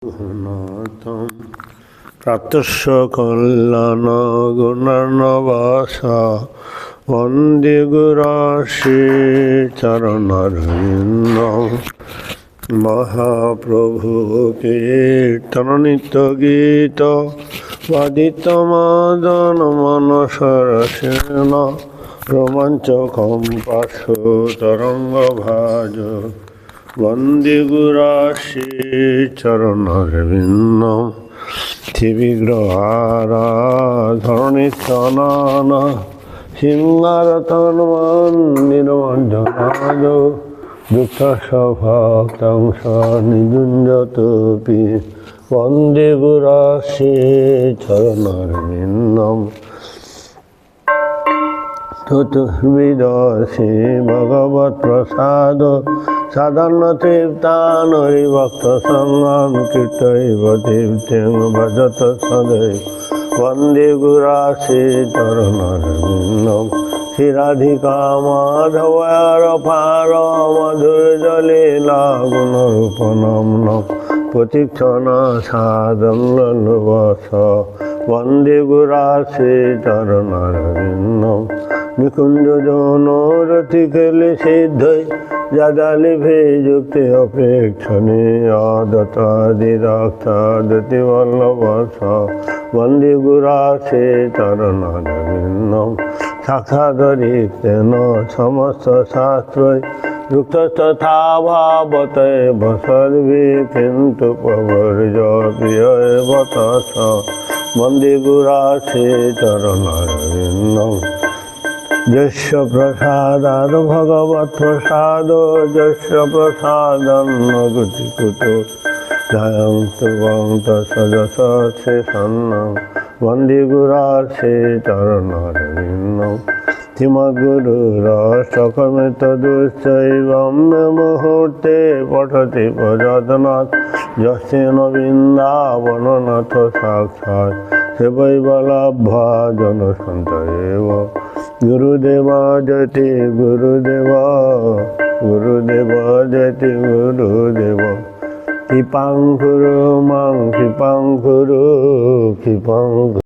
গুণাতম প্রাতস্য কল্যাণ গুণার্ণবাস বন্দে গুরাশি চরণারবিন্দম মহাপ্রভু কীর্তন নিত্য গীত বাদিত মদন মনসরসেন রোমাঞ্চকম পার্শ্ব তরঙ্গ ভাজ বন্দে গুরাশি চরণারবিন্দম বিগ্রহারা ধরণী চনন সিংহারতন মন্দিরমঞ্জনাদ দুঃখ ভক্তাংশ নিযুঞ্জতপি বন্দে গুরাশি চরণারবিন্দম চতুর্বিদশি ভগবৎ প্রসাদ সাধারণ তীর্থান হরিভক্ত সঙ্গম কীর্তৈব তীর্থং ভজত সদৈব বন্দে গুরাশি চরণারবিন্দম শ্রীরাধিকা মাধবার পার মধুর জলীলা গুণরূপ নম্ন প্রতীক্ষণা সাদঙ্গলবস বন্দে গুরাশি চরণারবিন্দম নিকুঞ্জ যৌনরতি খেলে সিদ্ধই যাদালিভে যুক্তি অপেক্ষণে আদতাদি রক্তাদতি বল্লবস বন্দে গুরাশি চরণারবিন্দম সাক্ষাদরিতেন সমস্ত শাস্ত্রই যুক্তস্তথা ভাবতে সর্বে কিন্তু প্রবর্জ প্রিয় বতস বন্দে গুরাশি চরণারবিন্দম যস্য প্রসাদাদ ভগবৎ প্রসাদ যস্য প্রসাদন্ন গুটিকুত জয়ন্তু বন্ত সজসে সন্ন্যম বন্দে গুরাশি চরণারবিন্দম তিমগুরুরষ্টকমিত দুশ্চৈবম মুহূর্তে পঠতি প্রযত্নাৎ যস্যেন বৃন্দাবননাথ সাক্ষাৎ সেবৈবলভ্য জনসন্ত এব গুরুদেবা জয়তি গুরুদেবা গুরুদেবা জয়তি গুরুদেব কৃপাং কুরু মাং কৃপাং কুরু কৃপাং